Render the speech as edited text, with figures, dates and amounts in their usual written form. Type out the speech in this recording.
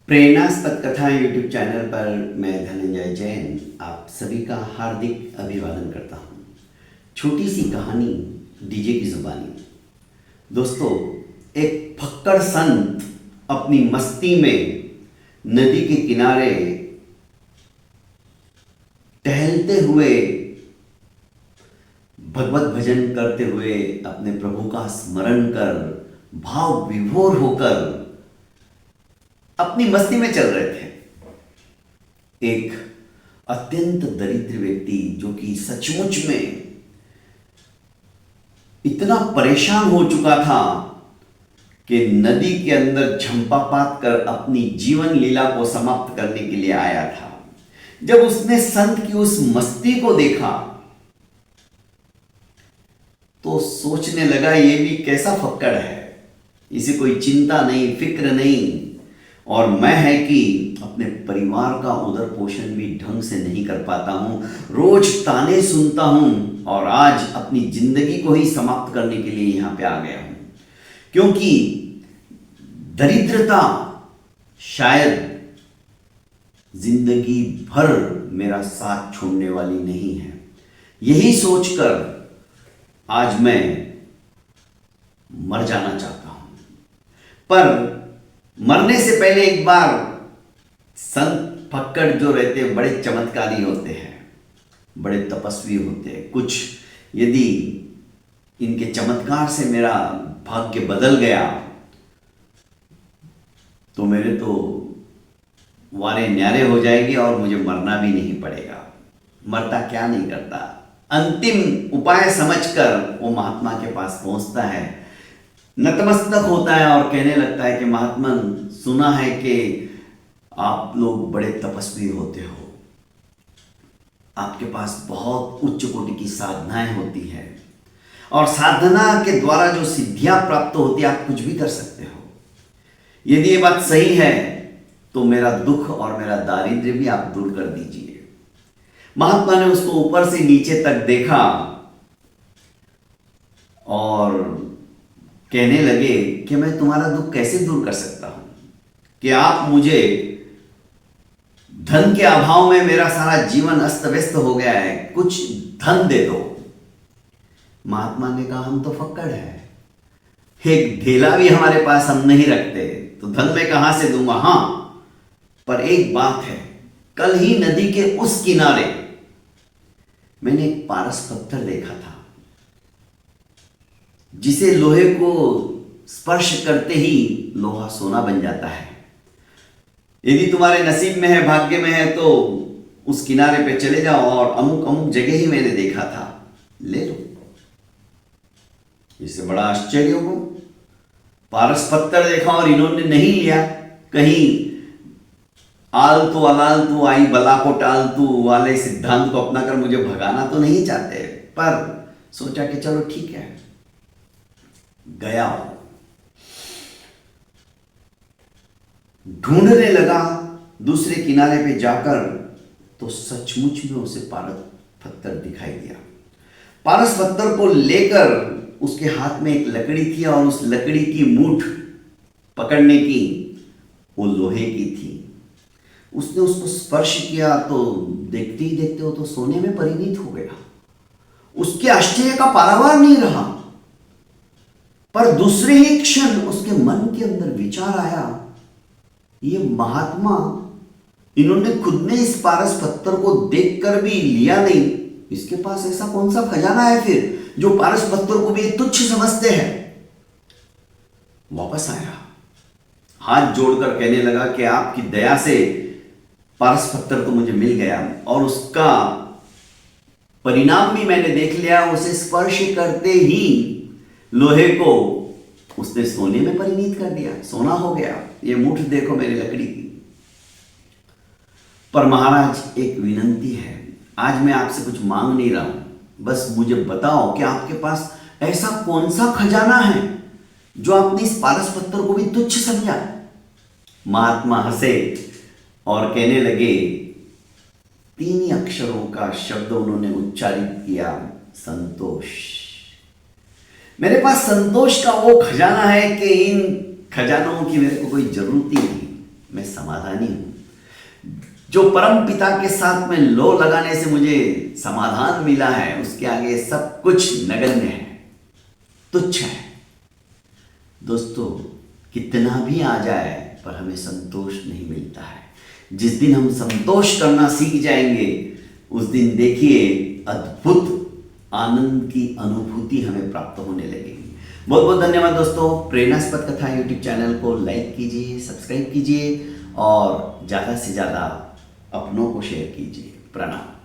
प्रेरणास्पद कथा YouTube channel पर मैं धनंजय जैन आप सभी का हार्दिक अभिवादन करता हूँ। छोटी सी कहानी डीजे की जुबानी। दोस्तों, एक फक्कड़ संत अपनी मस्ती में नदी के किनारे टहलते हुए भगवत भजन करते हुए अपने प्रभु का स्मरण कर भाव विभोर होकर अपनी मस्ती में चल रहे थे। एक अत्यंत दरिद्र व्यक्ति जो कि सचमुच में इतना परेशान हो चुका था कि नदी के अंदर झंपापात कर अपनी जीवन लीला को समाप्त करने के लिए आया था। जब उसने संत की उस मस्ती को देखा तो सोचने लगा, ये भी कैसा फक्कड़ है, इसे कोई चिंता नहीं, फिक्र नहीं, और मैं है कि अपने परिवार का उदर पोषण भी ढंग से नहीं कर पाता हूं, रोज ताने सुनता हूं और आज अपनी जिंदगी को ही समाप्त करने के लिए यहां पे आ गया हूं, क्योंकि दरिद्रता शायद जिंदगी भर मेरा साथ छोड़ने वाली नहीं है। यही सोचकर आज मैं मर जाना चाहता हूं। पर मरने से पहले एक बार संत फक्कड़ जो रहते हैं बड़े चमत्कारी होते हैं, बड़े तपस्वी होते हैं। कुछ यदि इनके चमत्कार से मेरा भाग्य बदल गया तो मेरे तो वारे न्यारे हो जाएंगे और मुझे मरना भी नहीं पड़ेगा। मरता क्या नहीं करता। अंतिम उपाय समझकर वो महात्मा के पास पहुंचता है, नतमस्तक होता है और कहने लगता है कि महात्मन, सुना है कि आप लोग बड़े तपस्वी होते हो, आपके पास बहुत उच्च कोटि की साधनाएं होती है और साधना के द्वारा जो सिद्धियां प्राप्त होती है, आप कुछ भी कर सकते हो। यदि ये बात सही है तो मेरा दुख और मेरा दारिद्र्य भी आप दूर कर दीजिए। महात्मा ने उसको ऊपर से नीचे तक देखा और कहने लगे कि मैं तुम्हारा दुख कैसे दूर कर सकता हूं, कि आप मुझे धन के अभाव में मेरा सारा जीवन अस्त व्यस्त हो गया है, कुछ धन दे दो। महात्मा ने कहा, हम तो फक्कड़ है, एक ढेला भी हमारे पास हम नहीं रखते, तो धन मैं कहां से दूंगा। हां, पर एक बात है, कल ही नदी के उस किनारे मैंने एक पारस पत्थर देखा था जिसे लोहे को स्पर्श करते ही लोहा सोना बन जाता है। यदि तुम्हारे नसीब में है, भाग्य में है, तो उस किनारे पे चले जाओ और अमुक अमुक जगह ही मैंने देखा था, ले लो। इससे बड़ा आश्चर्य हो, पारस पत्थर देखा और इन्होंने नहीं लिया। कहीं आलतू अलालतू आई बला को टालतू वाले सिद्धांत को अपना कर मुझे भगाना तो नहीं चाहते, पर सोचा कि चलो ठीक है, गया। ढूंढने लगा दूसरे किनारे पे जाकर, तो सचमुच में उसे पारस पत्थर दिखाई दिया। पारस पत्थर को लेकर उसके हाथ में एक लकड़ी थी और उस लकड़ी की मूठ पकड़ने की वो लोहे की थी। उसने उसको स्पर्श किया तो देखते ही देखते वो तो सोने में परिणित हो गया। उसके आश्चर्य का पारावार नहीं रहा। पर दूसरे ही क्षण उसके मन के अंदर विचार आया, ये महात्मा, इन्होंने खुद ने इस पारस पत्थर को देखकर भी लिया नहीं, इसके पास ऐसा कौन सा खजाना है फिर जो पारस पत्थर को भी तुच्छ समझते हैं। वापस आया, हाथ जोड़कर कहने लगा कि आपकी दया से पारस पत्थर तो मुझे मिल गया और उसका परिणाम भी मैंने देख लिया। उसे स्पर्श करते ही लोहे को उसने सोने में परिणित कर दिया, सोना हो गया। ये मुठ देखो मेरी लकड़ी की। पर महाराज, एक विनंती है, आज मैं आपसे कुछ मांग नहीं रहा हूं, बस मुझे बताओ कि आपके पास ऐसा कौन सा खजाना है जो आपने इस पारस पत्थर को भी तुच्छ समझा। महात्मा हंसे और कहने लगे, 3 ही अक्षरों का शब्द उन्होंने उच्चारित किया, संतोष। मेरे पास संतोष का वो खजाना है कि इन खजानों की मेरे को कोई जरूरत ही नहीं। मैं समाधानी हूं। जो परम पिता के साथ में लो लगाने से मुझे समाधान मिला है, उसके आगे सब कुछ नगण्य है, तुच्छ है। दोस्तों, कितना भी आ जाए पर हमें संतोष नहीं मिलता है। जिस दिन हम संतोष करना सीख जाएंगे, उस दिन देखिए अद्भुत आनंद की अनुभूति हमें प्राप्त होने लगेगी। बहुत बहुत धन्यवाद दोस्तों। प्रेरणास्पद कथा यूट्यूब चैनल को लाइक कीजिए, सब्सक्राइब कीजिए और ज़्यादा से ज़्यादा अपनों को शेयर कीजिए। प्रणाम।